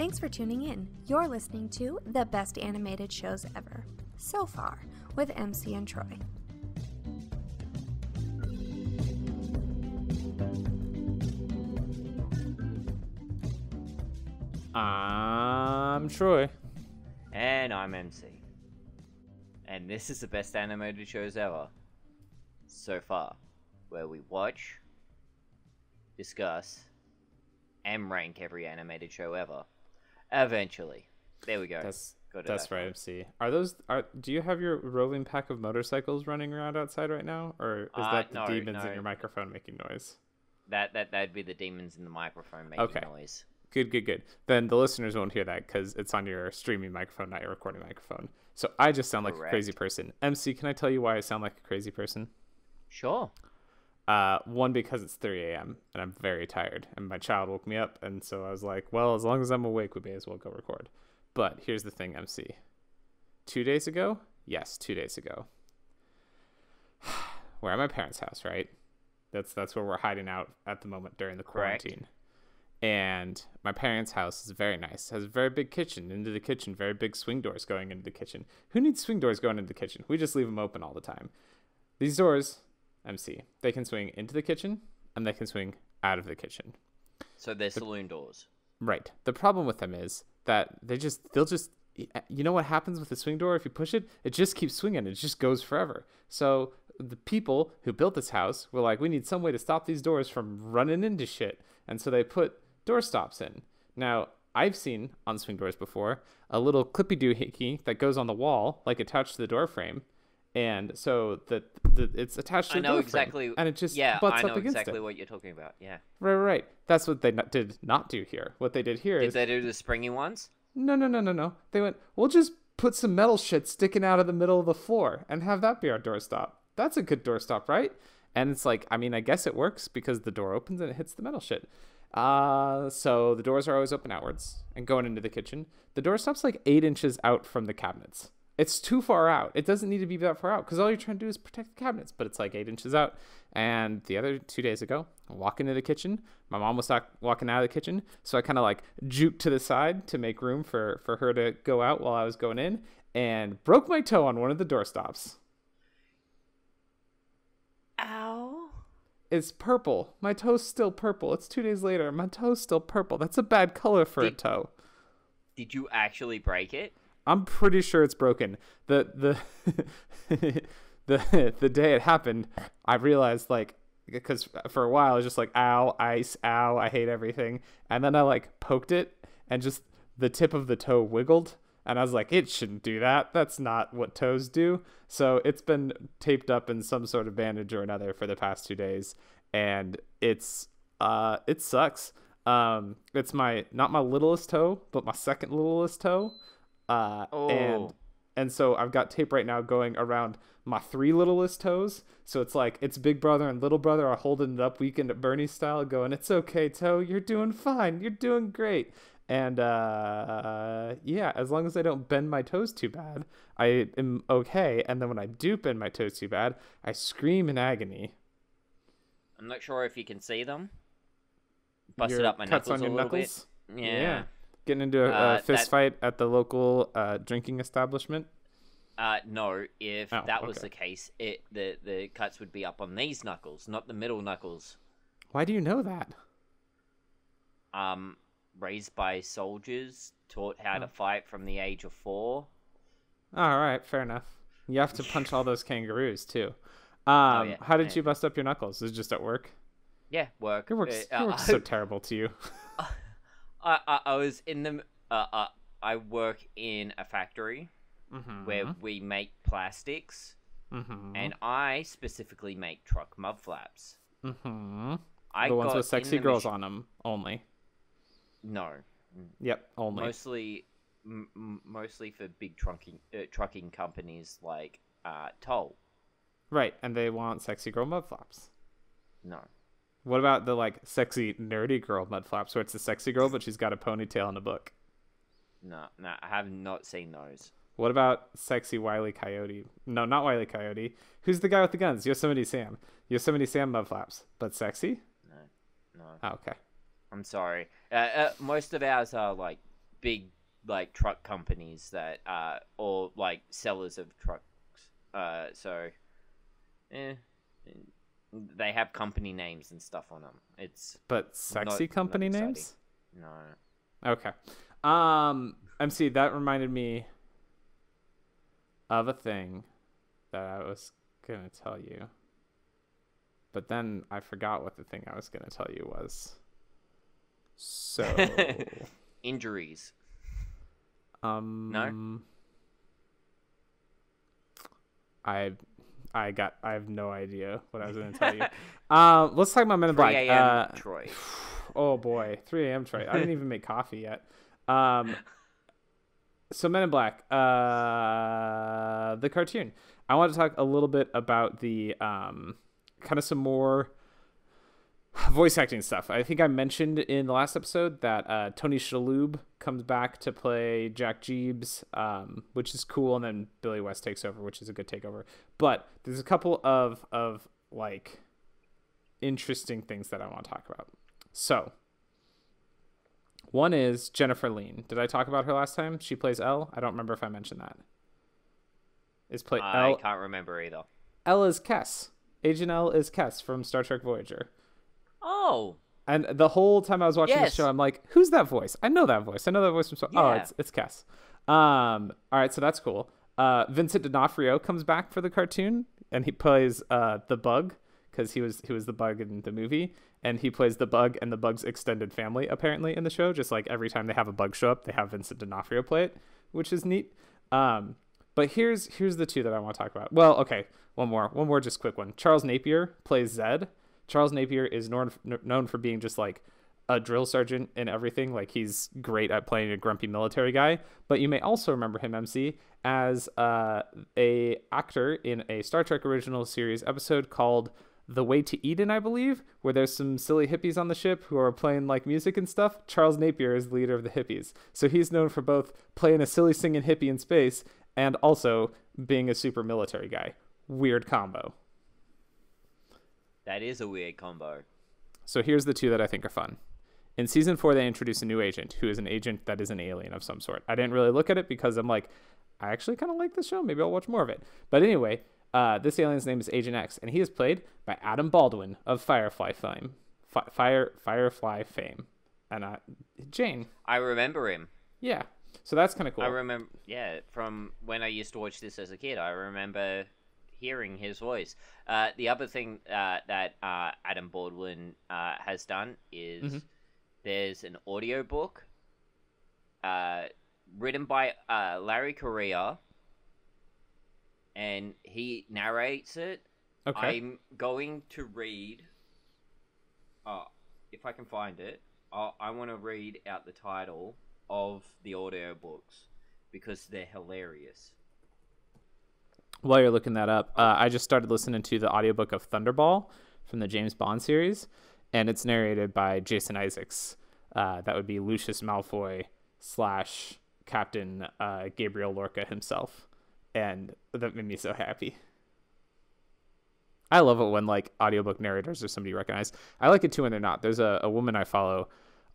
Thanks for tuning in. You're listening to the best animated shows ever, so far, with MC and Troy. I'm Troy. And I'm MC. And this is the best animated shows ever, so far, where we watch, discuss, and rank every animated show ever. Eventually. There we go. That's right, MC. Do you have your roving pack of motorcycles running around outside right now? Or is that the demons in your microphone making noise? That'd be the demons in the microphone making noise. Good. Then the listeners won't hear that because it's on your streaming microphone, not your recording microphone. So I just sound like a crazy person. MC, can I tell you why I sound like a crazy person? Sure. One, because it's 3 a.m. and I'm very tired, and my child woke me up, and so I was like, well, as long as I'm awake, we may as well go record. But here's the thing, MC. 2 days ago? Yes, 2 days ago. We're at my parents' house, right? That's where we're hiding out at the moment during the quarantine. And my parents' house is very nice. It has a very big kitchen. Into the kitchen, very big swing doors going into the kitchen. Who needs swing doors going into the kitchen? We just leave them open all the time. These doors, MC, they can swing into the kitchen and they can swing out of the kitchen. So they're saloon doors. Right. The problem with them is that they'll just, you know what happens with the swing door? If you push it, it just keeps swinging. It just goes forever. So the people who built this house were like, we need some way to stop these doors from running into shit. And so they put door stops in. Now, I've seen on swing doors before a little clippy doohickey that goes on the wall, like attached to the door frame, and so that it's attached to the door frame, and it just butts up against it. I know exactly what you're talking about. Yeah. Right. That's what they did not do here. What they did here is... Did they do the springy ones? No. They went, we'll just put some metal shit sticking out of the middle of the floor and have that be our doorstop. That's a good doorstop, right? And it's like, I mean, I guess it works because the door opens and it hits the metal shit. So the doors are always open outwards and going into the kitchen. The door stops like 8 inches out from the cabinets. It's too far out. It doesn't need to be that far out because all you're trying to do is protect the cabinets, but it's like 8 inches out. And the other 2 days ago, I walk into the kitchen. My mom was walking out of the kitchen. So I kind of like juked to the side to make room for her to go out while I was going in and broke my toe on one of the door stops. Ow. It's purple. My toe's still purple. It's 2 days later. My toe's still purple. That's a bad color for a toe. Did you actually break it? I'm pretty sure it's broken. The the day it happened, I realized, like, because for a while I was just like, ow, ice, ow, I hate everything. And then I like poked it and just the tip of the toe wiggled. And I was like, it shouldn't do that. That's not what toes do. So it's been taped up in some sort of bandage or another for the past 2 days. And it sucks. It's not my littlest toe, but my second littlest toe. And so I've got tape right now going around my 3 littlest toes. So it's like, it's big brother and little brother are holding it up Weekend at Bernie style going, it's okay, toe. You're doing fine. You're doing great. And as long as I don't bend my toes too bad, I am okay. And then when I do bend my toes too bad, I scream in agony. I'm not sure if you can see them. Busted up my knuckles a little bit. Yeah. Getting into a fist fight at the local drinking establishment? No. If that was the case, the cuts would be up on these knuckles, not the middle knuckles. Why do you know that? Raised by soldiers, taught how to fight from the age of 4. All right, fair enough. You have to punch all those kangaroos too. Yeah. How did you bust up your knuckles? Is it just at work? Yeah, work. Your work's so terrible to you. I was in the. I work in a factory where we make plastics, and I specifically make truck mud flaps. The ones with sexy girls on them only. No. Yep, only. Mostly for big trucking companies like Toll. Right, and they want sexy girl mud flaps. No. What about the like sexy nerdy girl mud flaps where it's a sexy girl but she's got a ponytail and a book? No, I have not seen those. What about sexy Wile E. Coyote? No, not Wile E. Coyote. Who's the guy with the guns? Yosemite Sam. Yosemite Sam mud flaps, but sexy? No. Oh, okay. I'm sorry. Most of ours are like big like truck companies that or like sellers of trucks. So they have company names and stuff on them. It's But sexy company not names? No. Okay. MC, that reminded me of a thing that I was gonna tell you. But then I forgot what the thing I was gonna tell you was. So Injuries. No. I have no idea what I was going to tell you. Let's talk about Men in 3 Black. a.m. Troy. Oh boy, 3 a.m. Troy. I didn't even make coffee yet. So Men in Black, the cartoon. I want to talk a little bit about the kind of some more voice acting stuff. I think I mentioned in the last episode that Tony Shalhoub comes back to play Jack Jeebs, which is cool, and then Billy West takes over, which is a good takeover. But there's a couple of like interesting things that I want to talk about. So one is Jennifer Lien. Did I talk about her last time? She plays Elle. I don't remember if I mentioned that. I can't remember either. Elle is Kes. Agent Elle is Kes from Star Trek Voyager. Oh. And the whole time I was watching the show, I'm like, who's that voice? I know that voice. From Yeah. Oh, it's Kes. All right, so that's cool. Vincent D'Onofrio comes back for the cartoon, and he plays the Bug, because he was the Bug in the movie, and he plays the Bug and the Bug's extended family apparently in the show. Just like every time they have a Bug show up, they have Vincent D'Onofrio play it, which is neat. But here's the two that I want to talk about. Well, okay, one more just quick one. Charles Napier plays Zed. Charles Napier is known for being just like a drill sergeant in everything. Like he's great at playing a grumpy military guy. But you may also remember him, MC, as a actor in a Star Trek original series episode called The Way to Eden, I believe, where there's some silly hippies on the ship who are playing like music and stuff. Charles Napier is the leader of the hippies. So he's known for both playing a silly singing hippie in space and also being a super military guy. Weird combo. That is a weird combo. So here's the two that I think are fun. In season 4, they introduce a new agent who is an agent that is an alien of some sort. I didn't really look at it because I'm like, I actually kind of like this show. Maybe I'll watch more of it. But anyway, this alien's name is Agent X, and he is played by Adam Baldwin of Firefly fame. Firefly fame. And Jane. I remember him. Yeah. So that's kind of cool. I remember, from when I used to watch this as a kid, I remember hearing his voice. The other thing that Adam Baldwin has done is there's an audiobook written by Larry Correia, and he narrates it. Okay. I'm going to read, if I can find it, I want to read out the title of the audiobooks because they're hilarious. While you're looking that up, I just started listening to the audiobook of Thunderball from the James Bond series, and it's narrated by Jason Isaacs. That would be Lucius Malfoy / Captain Gabriel Lorca himself, and that made me so happy. I love it when like audiobook narrators are somebody you recognize. I like it too when they're not. There's a woman I follow.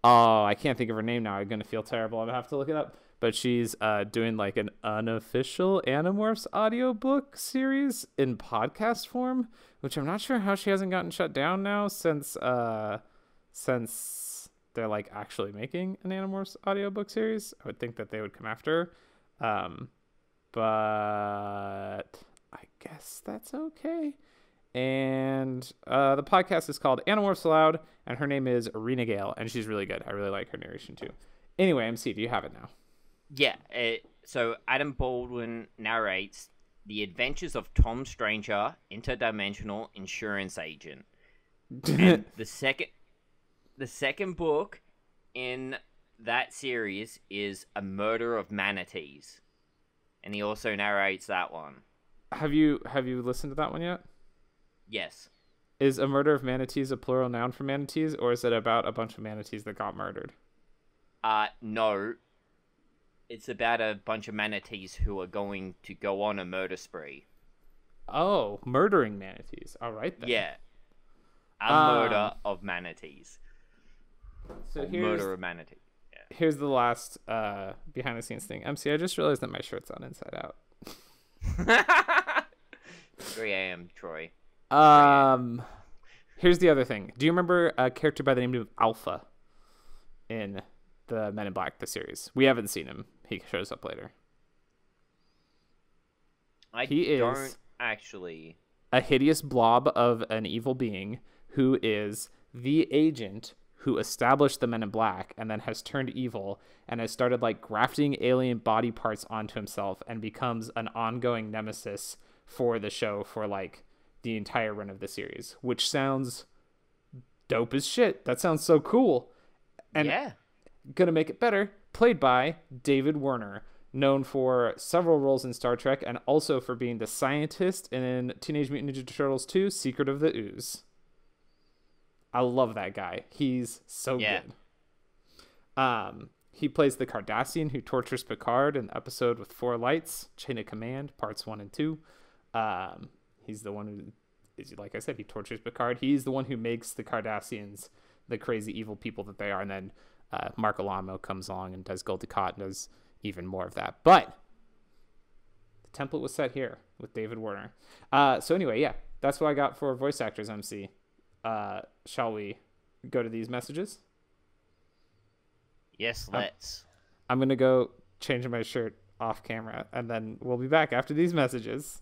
Oh, I can't think of her name now. I'm going to feel terrible. I'm going to have to look it up. But she's doing like an unofficial Animorphs audiobook series in podcast form, which I'm not sure how she hasn't gotten shut down now since they're like actually making an Animorphs audiobook series. I would think that they would come after her. But I guess that's okay. And the podcast is called Animorphs Aloud, and her name is Rena Gale, and she's really good. I really like her narration too. Anyway, MC, do you have it now? Yeah, so Adam Baldwin narrates The Adventures of Tom Stranger, Interdimensional Insurance Agent. And the second book in that series is A Murder of Manatees. And he also narrates that one. Have you listened to that one yet? Yes. Is A Murder of Manatees a plural noun for manatees, or is it about a bunch of manatees that got murdered? No. It's about a bunch of manatees who are going to go on a murder spree. Oh, murdering manatees. All right then. Yeah. A murder of manatees. So Murder of manatees. Yeah. here's the last behind the scenes thing. MC, I just realized that my shirt's on inside out. 3 a.m. Troy. Here's the other thing. Do you remember a character by the name of Alpha in the Men in Black, the series? We haven't seen him. He shows up later. He don't is actually. a hideous blob of an evil being who is the agent who established the Men in Black and then has turned evil and has started like grafting alien body parts onto himself and becomes an ongoing nemesis for the show for like the entire run of the series, which sounds dope as shit. That sounds so cool. And Yeah. gonna make it better, played by David Warner, known for several roles in Star Trek and also for being the scientist in Teenage Mutant Ninja Turtles 2, Secret of the Ooze. I love that guy. He's so good. He plays the Cardassian who tortures Picard in the episode with 4 lights, Chain of Command, parts 1 and 2. He's the one who, like I said, he tortures Picard. He's the one who makes the Cardassians the crazy evil people that they are. And then Mark Alamo comes along and does Gul Dukat and does even more of that. But the template was set here with David Warner. So anyway, yeah, that's what I got for voice actors, MC. Shall we go to these messages? Yes, let's. I'm going to go change my shirt off camera, and then we'll be back after these messages.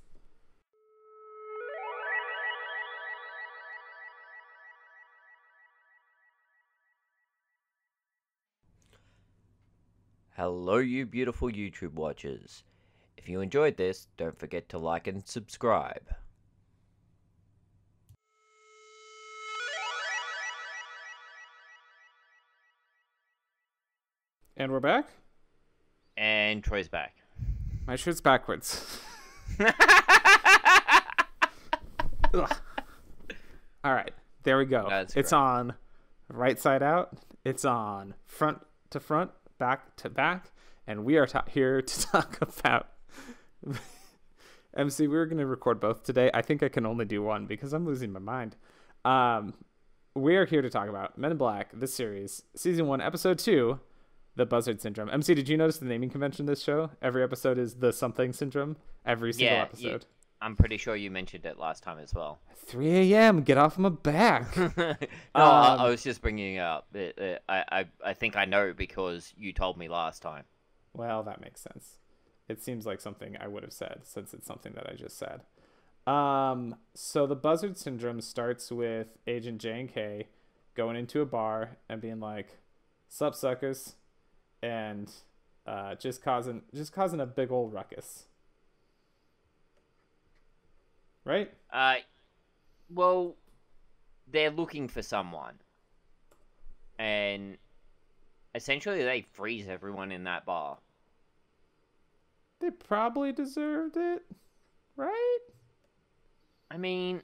Hello, you beautiful YouTube watchers. If you enjoyed this, don't forget to like and subscribe. And we're back? And Troy's back. My shirt's backwards. All right, there we go. That's it's great. on right side out. It's on front to front, back to back. And we are here to talk about... MC, we were going to record both today. I think I can only do one because I'm losing my mind. We are here to talk about Men in Black, this series, Season 1, Episode 2, The Buzzard Syndrome. MC, did you notice the naming convention of this show? Every episode is the something syndrome. Every single episode. I'm pretty sure you mentioned it last time as well. 3 a.m. Get off my back. No, I was just bringing it up. I think I know because you told me last time. Well, that makes sense. It seems like something I would have said since it's something that I just said. So the Buzzard Syndrome starts with Agent J and K going into a bar and being like, "Sup, suckers," and just causing a big old ruckus. Right? Well, they're looking for someone. And essentially they freeze everyone in that bar. They probably deserved it, right? I mean,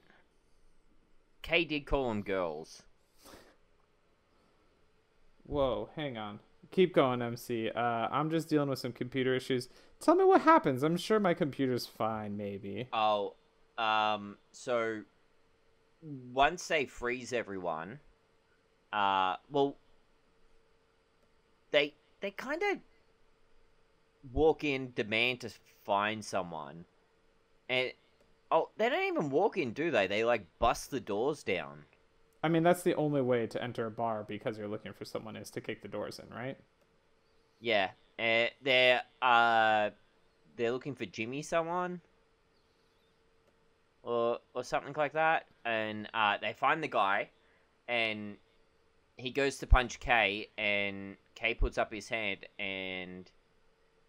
Kay did call them girls. Whoa, hang on. Keep going, MC. I'm just dealing with some computer issues. Tell me what happens. I'm sure my computer's fine, maybe. Oh, so once they freeze everyone, well, they kind of walk in, demand to find someone, and they don't even walk in, do they? They like bust the doors down. I mean, that's the only way to enter a bar because you're looking for someone is to kick the doors in, right? Yeah, they're looking for Jimmy someone, or something like that, and they find the guy, and he goes to punch Kay, and Kay puts up his hand, and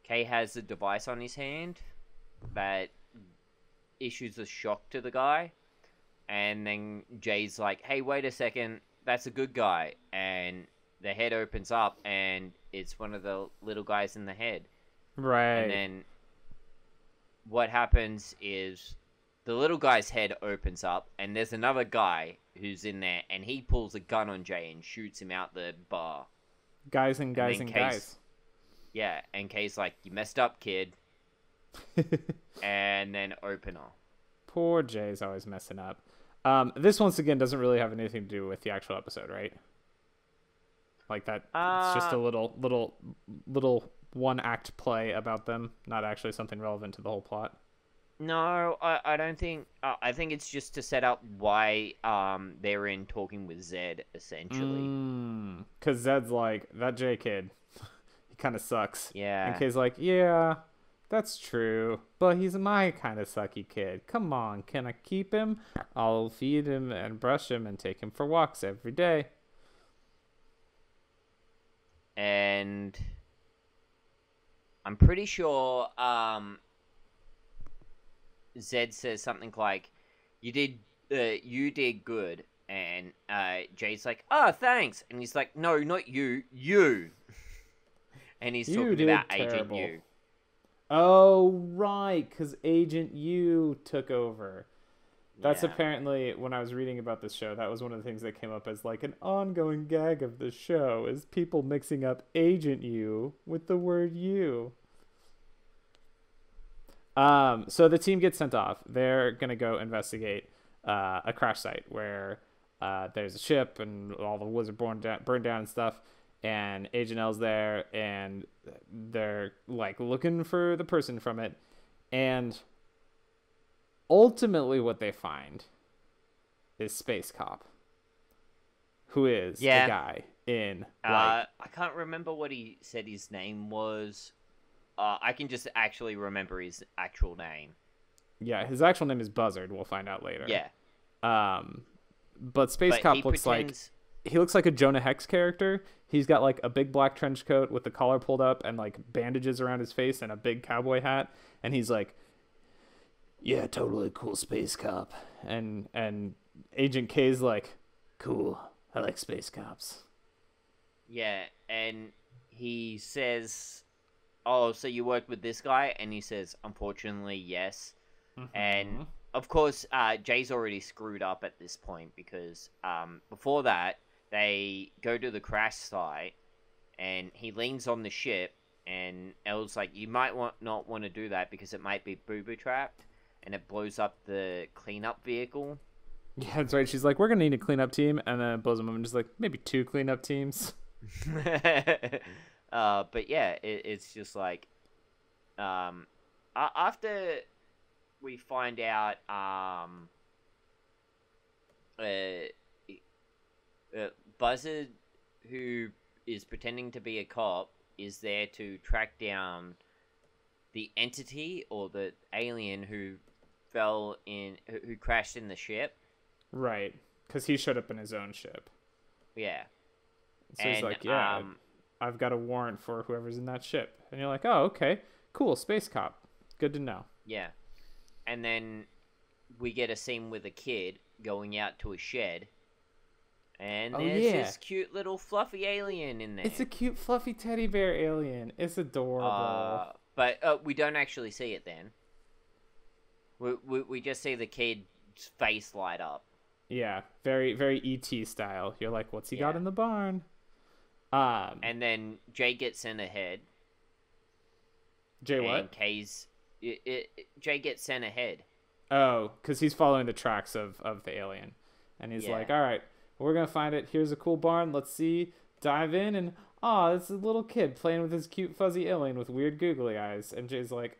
Kay has a device on his hand that issues a shock to the guy, and then Jay's like, "Hey, wait a second, that's a good guy," and the head opens up, and it's one of the little guys in the head. Right. And then what happens is the little guy's head opens up, and there's another guy who's in there, and he pulls a gun on Jay and shoots him out the bar. Guys and guys and guys. Yeah, and Kay's like, "You messed up, kid." And then opener. Poor Jay's always messing up. This once again doesn't really have anything to do with the actual episode, right? Like that, it's just a little one act play about them, not actually something relevant to the whole plot. No, I don't think. I think it's just to set up why they're in talking with Zed essentially. Because Zed's like, that J kid, he kind of sucks. Yeah. And K's like, yeah, that's true, but he's my kind of sucky kid. Come on, can I keep him? I'll feed him and brush him and take him for walks every day. And I'm pretty sure Zed says something like, "You did good," and Jay's like, "Oh, thanks," and he's like, "No, not you, you," and he's talking about Agent U. Oh, right, because Agent U took over. That's Yeah. apparently, when I was reading about this show, that was one of the things that came up as like an ongoing gag of the show, is people mixing up Agent U with the word you. So the team gets sent off. They're gonna go investigate a crash site where there's a ship and all the woods are burned down and stuff. And Agent L's there, and they're like looking for the person from it. And ultimately, what they find is Space Cop, who is the guy in I can't remember what he said his name was. I can just actually remember his actual name. Yeah, his actual name is Buzzard. We'll find out later. Yeah. But Space Cop looks like he looks like a Jonah Hex character. He's got like a big black trench coat with the collar pulled up and like bandages around his face and a big cowboy hat. And he's like, "Yeah, totally cool Space Cop." And Agent K's like, "Cool. I like Space Cops." Yeah, and he says, "Oh, so you worked with this guy?" And he says, "Unfortunately, yes." Mm-hmm. And of course, Jay's already screwed up at this point because before that, they go to the crash site, and he leans on the ship, and Elle's like, "You might not want to do that because it might be booby trapped," and it blows up the cleanup vehicle. Yeah, that's right. She's like, "We're gonna need a cleanup team," and then it blows them up and just like, maybe 2 cleanup teams. But yeah, it's just like, after we find out, Buzzard, who is pretending to be a cop, is there to track down the entity or the alien who crashed in the ship. Right, because he showed up in his own ship. Yeah. So he's like, "Yeah, I've got a warrant for whoever's in that ship." And you're like, "Oh, okay, cool, Space Cop. Good to know." Yeah. And then we get a scene with a kid going out to a shed. And there's this cute little fluffy alien in there. It's a cute fluffy teddy bear alien. It's adorable. But we don't actually see it then. We just see the kid's face light up. Yeah, very, very E.T. style. You're like, "What's he got in the barn?" And then Jay gets sent ahead. Jay what? Jay gets sent ahead. Oh, because he's following the tracks of the alien. And he's like, "All right, we're going to find it. Here's a cool barn. Let's see. Dive in. And, it's a little kid playing with his cute fuzzy alien with weird googly eyes." And Jay's like,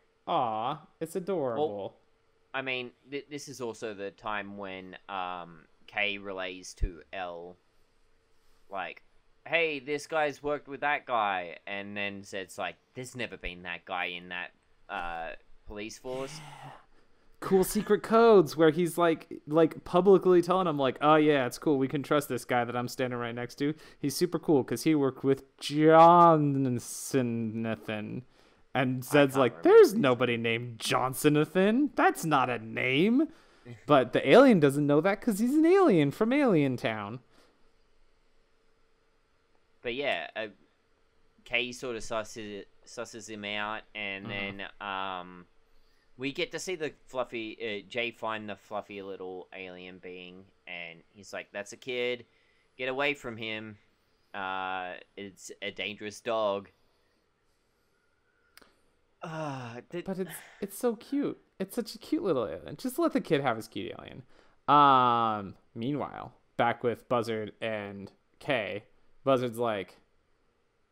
it's adorable. Well, I mean, this is also the time when Kay relays to L, like, "Hey, this guy's worked with that guy," and then Zed's like, "There's never been that guy in that police force." Cool secret codes where he's like publicly telling him like, "Oh yeah, it's cool. We can trust this guy that I'm standing right next to. He's super cool because he worked with Johnsonathan." And Zed's like, "There's nobody named Johnsonathan. That's not a name." But the alien doesn't know that because he's an alien from Alien Town. But yeah, Kay sort of susses him out, and then we get to see the fluffy Jay find the fluffy little alien being, and he's like, "That's a kid. Get away from him. It's a dangerous dog." But it's so cute. It's such a cute little alien. Just let the kid have his cute alien. Meanwhile, back with Buzzard and Kay, Buzzard's like,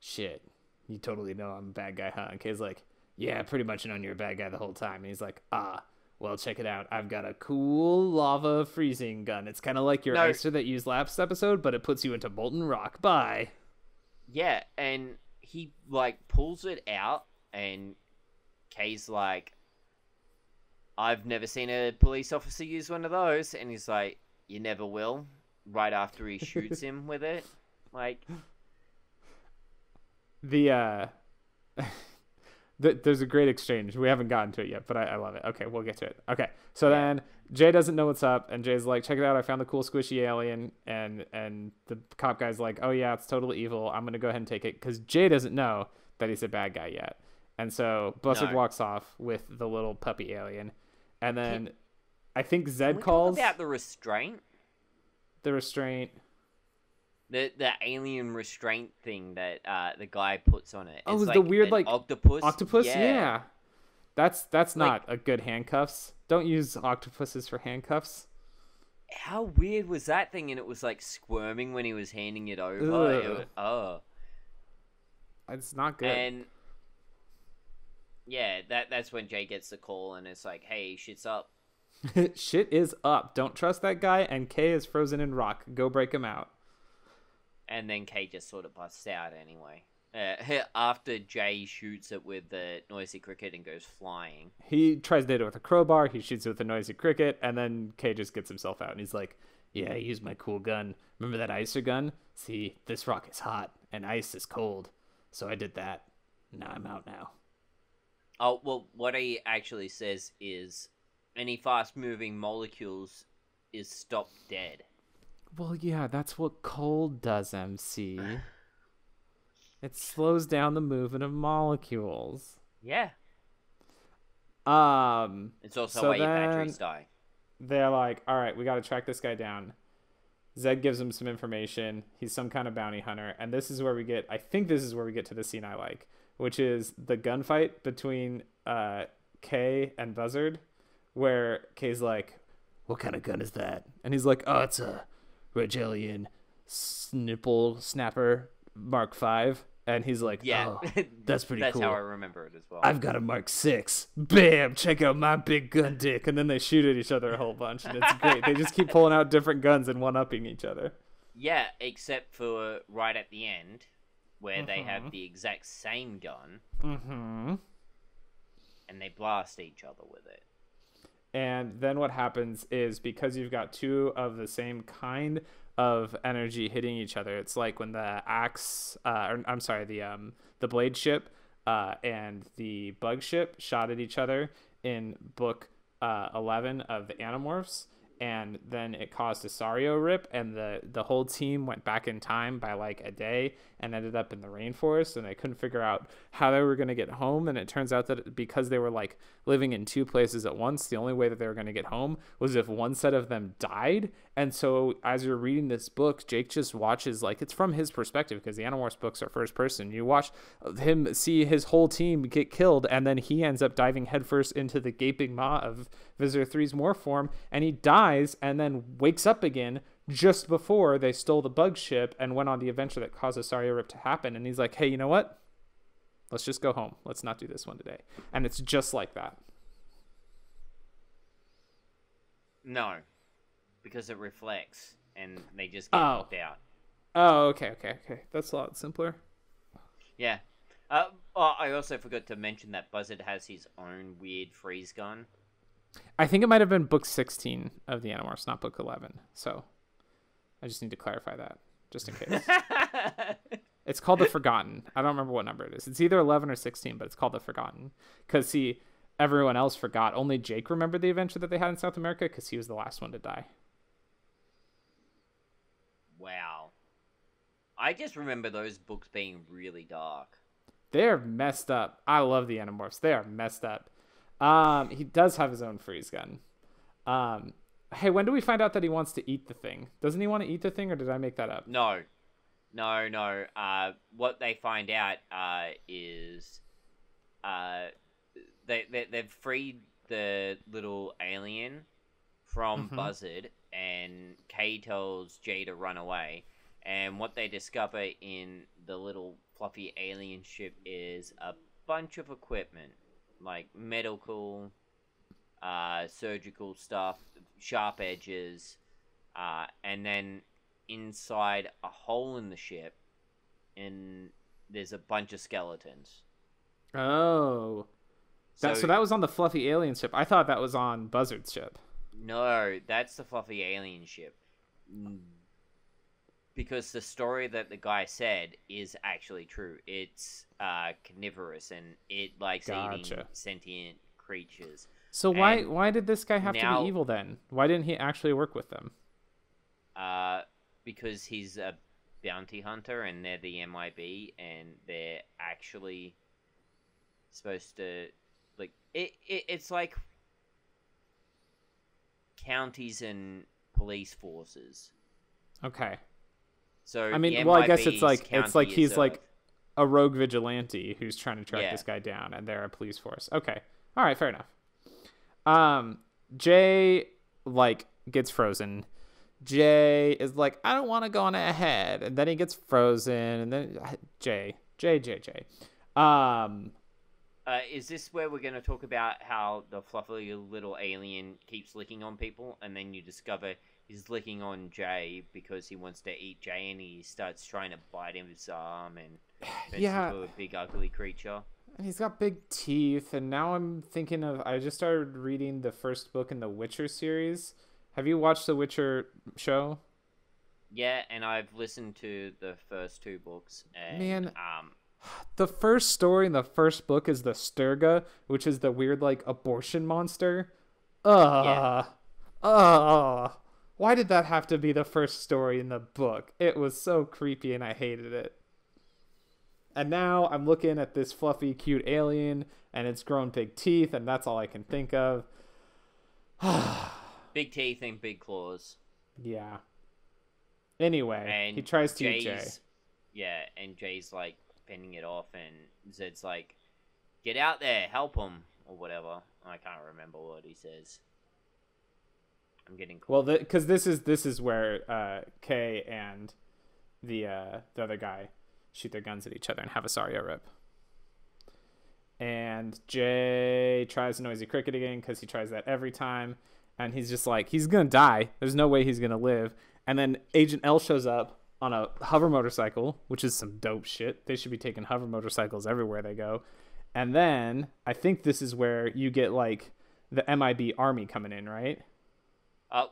shit, you totally know I'm a bad guy, huh? And Kay's like, yeah, pretty much known you're a bad guy the whole time. And he's like, well, check it out. I've got a cool lava freezing gun. It's kind of like your icer that you used last episode, but it puts you into molten rock. Bye. Yeah, and he, like, pulls it out, and Kay's like, I've never seen a police officer use one of those. And he's like, you never will. Right after he shoots him with it. Like... There's a great exchange. We haven't gotten to it yet, but I love it. Okay, we'll get to it. Okay, so then Jay doesn't know what's up, and Jay's like, check it out, I found the cool squishy alien, and the cop guy's like, oh yeah, it's totally evil, I'm gonna go ahead and take it, because Jay doesn't know that he's a bad guy yet. And so Buzzard walks off with the little puppy alien, and then I think Zed calls... Talk about the restraint? The restraint... The alien restraint thing that the guy puts on it. Oh, it's the weird like octopus. Octopus, yeah. That's not a good handcuffs. Don't use octopuses for handcuffs. How weird was that thing? And it was like squirming when he was handing it over. It's not good. And yeah, that's when Jay gets the call, and it's like, hey, shit's up. Shit is up. Don't trust that guy. And Kay is frozen in rock. Go break him out. And then Kay just sort of busts out anyway. After Jay shoots it with the noisy cricket and goes flying. He tries to hit it with a crowbar, he shoots it with a noisy cricket, and then Kay just gets himself out. And he's like, yeah, I used my cool gun. Remember that icer gun? See, this rock is hot, and ice is cold. So I did that. Now I'm out now. Oh, well, what he actually says is, any fast-moving molecules is stopped dead. Well, yeah, that's what cold does, MC. It slows down the movement of molecules. Yeah. It's also so why your batteries die. They're like, all right, we got to track this guy down. Zed gives him some information. He's some kind of bounty hunter. And this is where we get, I think this is where we get to the scene I like, which is the gunfight between Kay and Buzzard, where Kay's like, what kind of gun is that? And he's like, oh, it's a Regellian Snipple Snapper Mark V. And he's like, oh, that's pretty cool. That's how I remember it as well. I've got a Mark 6. Bam! Check out my big gun dick. And then they shoot at each other a whole bunch. And it's great. They just keep pulling out different guns and one-upping each other. Yeah, except for right at the end, where they have the exact same gun. And they blast each other with it. And then what happens is, because you've got two of the same kind of energy hitting each other, it's like when the the blade ship and the bug ship shot at each other in book 11 of the Animorphs, and then it caused a Sario rip, and the whole team went back in time by like a day and ended up in the rainforest, and they couldn't figure out how they were going to get home. And it turns out that because they were like living in two places at once, the only way that they were going to get home was if one set of them died. And so as you're reading this book, Jake just watches, like, it's from his perspective because the Animorphs books are first person. You watch him see his whole team get killed, and then he ends up diving headfirst into the gaping maw of Visitor 3's morph form, and he dies and then wakes up again just before they stole the bug ship and went on the adventure that caused the Sario rip to happen. And he's like, hey, you know what? Let's just go home. Let's not do this one today. And it's just like that. No, because it reflects, and they just get knocked out. Oh, okay. That's a lot simpler. Yeah. I also forgot to mention that Buzzard has his own weird freeze gun. I think it might have been book 16 of the Animorphs, not book 11. So I just need to clarify that, just in case. It's called The Forgotten. I don't remember what number it is. It's either 11 or 16, but it's called The Forgotten. Because, see, everyone else forgot. Only Jake remembered the adventure that they had in South America because he was the last one to die. Wow. I just remember those books being really dark. They're messed up. I love the Animorphs. They are messed up. He does have his own freeze gun. Hey, when do we find out that he wants to eat the thing? Doesn't he want to eat the thing, or did I make that up? No. What they find out is they've freed the little alien from Buzzard, and Kay tells Jay to run away. And what they discover in the little fluffy alien ship is a bunch of equipment, like medical, surgical stuff, sharp edges, and then inside a hole in the ship, and there's a bunch of skeletons. Oh. So that was on the fluffy alien ship. I thought that was on Buzzard's ship. No, that's the fluffy alien ship. Because the story that the guy said is actually true. It's carnivorous, and it likes eating sentient creatures. So why did this guy have to be evil then? Why didn't he actually work with them? Because he's a bounty hunter, and they're the MIB, and they're actually supposed to, like, it's like counties and police forces. Okay. So I mean, well, I guess it's like he's like a rogue vigilante who's trying to track this guy down, and they're a police force. Okay. All right, fair enough. Jay like gets frozen. Jay is like, I don't want to go on ahead, and then he gets frozen, and then Jay. Is this where we're going to talk about how the fluffy little alien keeps licking on people, and then you discover he's licking on Jay because he wants to eat Jay, and he starts trying to bite his arm and turns into a big ugly creature? And he's got big teeth, and now I'm thinking of, I just started reading the first book in the Witcher series. Have you watched the Witcher show? Yeah, and I've listened to the first two books. And, Man, the first story in the first book is the Sturga, which is the weird, like, abortion monster. Why did that have to be the first story in the book? It was so creepy, and I hated it. And now I'm looking at this fluffy, cute alien, and it's grown big teeth, and that's all I can think of. Big teeth and big claws. Yeah. Anyway, and he tries to eat Jay. Yeah, and Jay's like fending it off, and Zed's like, "Get out there, help him," or whatever. I can't remember what he says. I'm getting cool. Well, because this is where Kay and the other guy shoot their guns at each other and have a Sario rip. And Jay tries Noisy Cricket again because he tries that every time. And he's just like, he's going to die. There's no way he's going to live. And then Agent L shows up on a hover motorcycle, which is some dope shit. They should be taking hover motorcycles everywhere they go. And then I think this is where you get like the MIB army coming in, right?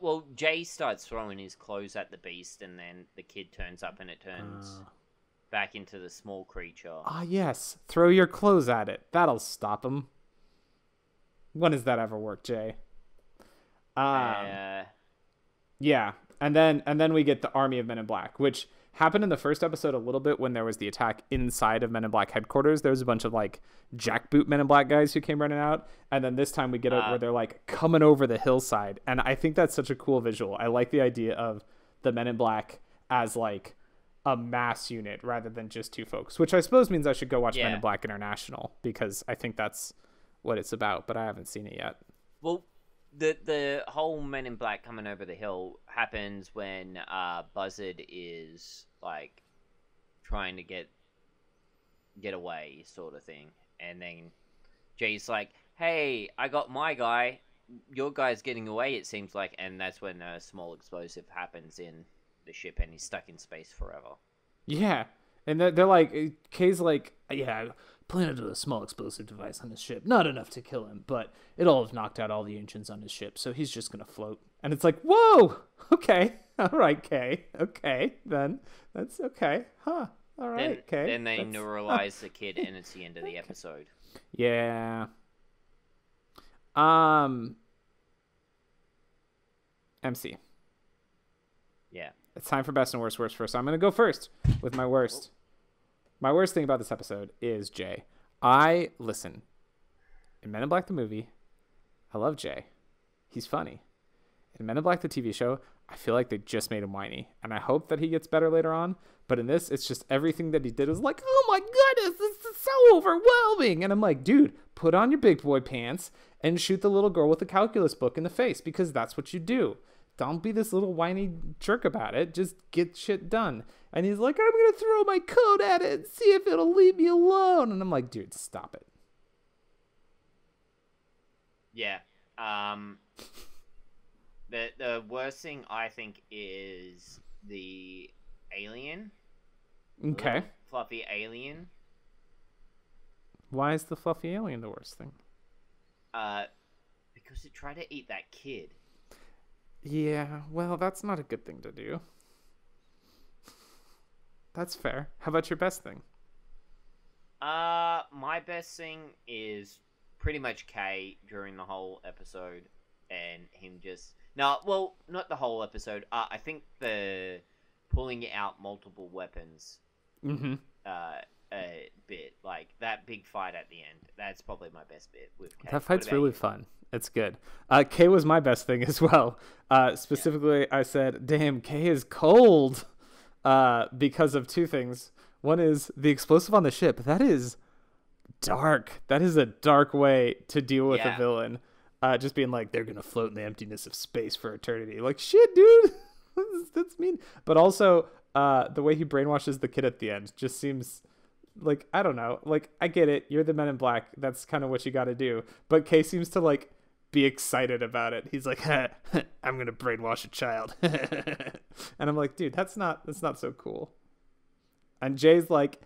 Well, Jay starts throwing his clothes at the beast, and then the kid turns up, and it turns back into the small creature. Yes. Throw your clothes at it. That'll stop him. When has that ever worked, Jay? Yeah. And then we get the army of Men in Black, which happened in the first episode a little bit when there was the attack inside of Men in Black headquarters. There was a bunch of like jackboot Men in Black guys who came running out. And then this time we get it where they're like coming over the hillside. And I think that's such a cool visual. I like the idea of the Men in Black as like a mass unit rather than just two folks, which I suppose means I should go watch Men in Black International because I think that's what it's about, but I haven't seen it yet. Well, the whole Men in Black coming over the hill happens when Buzzard is like trying to get away, sort of thing, and then Jay's like, "Hey, I got my guy. Your guy's getting away, it seems like," and that's when a small explosive happens in the ship, and he's stuck in space forever. Yeah, and they're like, Kay's like, "Yeah, planted a small explosive device on his ship. Not enough to kill him, but it'll have knocked out all the engines on his ship, so he's just going to float." And it's like, whoa, okay, all right, Kay, okay, then, that's okay, huh, all right, Kay. Then they neuralize the kid, and it's the end of the episode. Yeah. MC. Yeah. It's time for best and worst first. I'm going to go first with my worst. My worst thing about this episode is Jay. Listen, in Men in Black the movie, I love Jay. He's funny. In Men in Black the TV show, I feel like they just made him whiny. And I hope that he gets better later on. But in this, it's just everything that he did was like, oh my goodness, this is so overwhelming. And I'm like, dude, put on your big boy pants and shoot the little girl with the calculus book in the face because that's what you do. Don't be this little whiny jerk about it. Just get shit done. And he's like, I'm going to throw my coat at it and see if it'll leave me alone. And I'm like, dude, stop it. Yeah. The worst thing I think is the alien. Okay. Little fluffy alien. Why is the fluffy alien the worst thing? Because it tried to eat that kid. Yeah, well, that's not a good thing to do. That's fair. How about your best thing? My best thing is pretty much Kay during the whole episode, and him just not the whole episode. I think the pulling out multiple weapons. Mm-hmm. Bit like that big fight at the end. That's probably my best bit with Kay. That fight's really fun. It's good. Kay was my best thing as well. Specifically, I said, damn, Kay is cold because of two things. One is the explosive on the ship. That is dark. That is a dark way to deal with a villain. Just being like, they're going to float in the emptiness of space for eternity. Like, shit, dude. That's mean. But also, the way he brainwashes the kid at the end just seems... like, I don't know. Like, I get it. You're the Men in Black. That's kind of what you got to do. But Kay seems to, like, be excited about it. He's like, I'm going to brainwash a child. And I'm like, dude, that's not so cool. And Jay's like,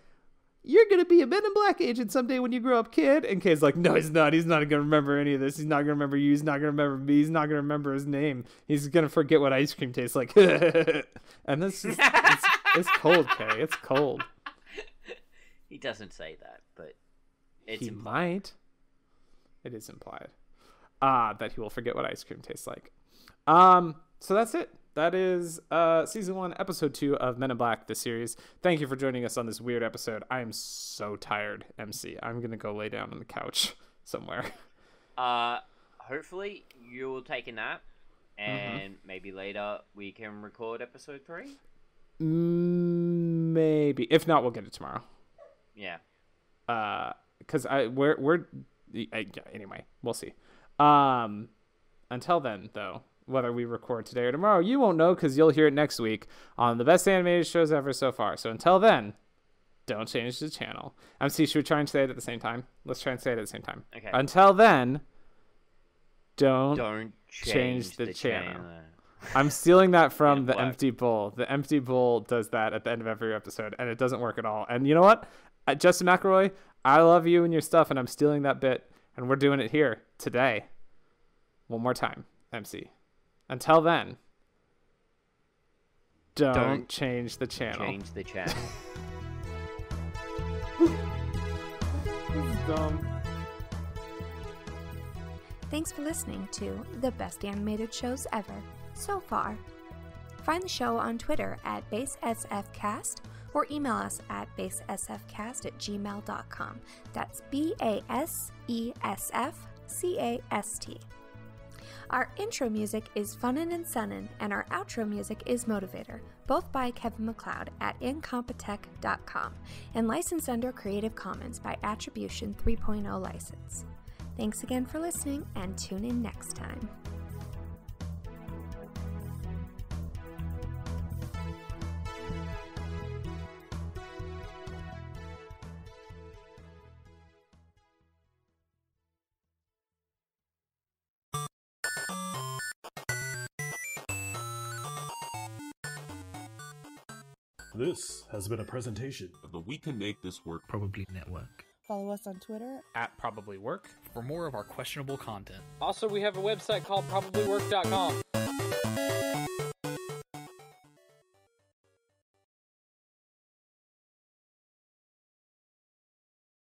you're going to be a Men in Black agent someday when you grow up, kid. And Kay's like, no, he's not. He's not going to remember any of this. He's not going to remember you. He's not going to remember me. He's not going to remember his name. He's going to forget what ice cream tastes like. And this is, it's cold, Kay. It's cold. He doesn't say that, but it's implied. Might. It is implied. That he will forget what ice cream tastes like. So that's it. That is season 1, episode 2 of Men in Black, the series. Thank you for joining us on this weird episode. I am so tired, MC. I'm gonna go lay down on the couch somewhere. Hopefully you will take a nap, and maybe later we can record episode 3. Maybe. If not, we'll get it tomorrow. Yeah. Because we're anyway, we'll see. Until then, though, whether we record today or tomorrow, you won't know because you'll hear it next week on the best animated shows ever so far. So until then, don't change the channel. MC, should we try and say it at the same time? Let's try and say it at the same time. Okay. Until then, don't change the channel. I'm stealing that from the Empty Bull. The Empty Bull does that at the end of every episode, and it doesn't work at all. And you know what? Justin McElroy, I love you and your stuff, and I'm stealing that bit, and we're doing it here today. One more time, MC. Until then, don't change the channel. Change the channel. This is dumb. Thanks for listening to the best animated shows ever so far. Find the show on Twitter at BaseSFcast or email us at basesfcast@gmail.com. That's BASESFCAST. Our intro music is Funnin' and Sunnin', and our outro music is Motivator, both by Kevin MacLeod at incompetech.com, and licensed under Creative Commons by Attribution 3.0 license. Thanks again for listening, and tune in next time. This has been a presentation of the We Can Make This Work Probably Network. Follow us on Twitter At Probably Work. For more of our questionable content. Also, we have a website called probablywork.com.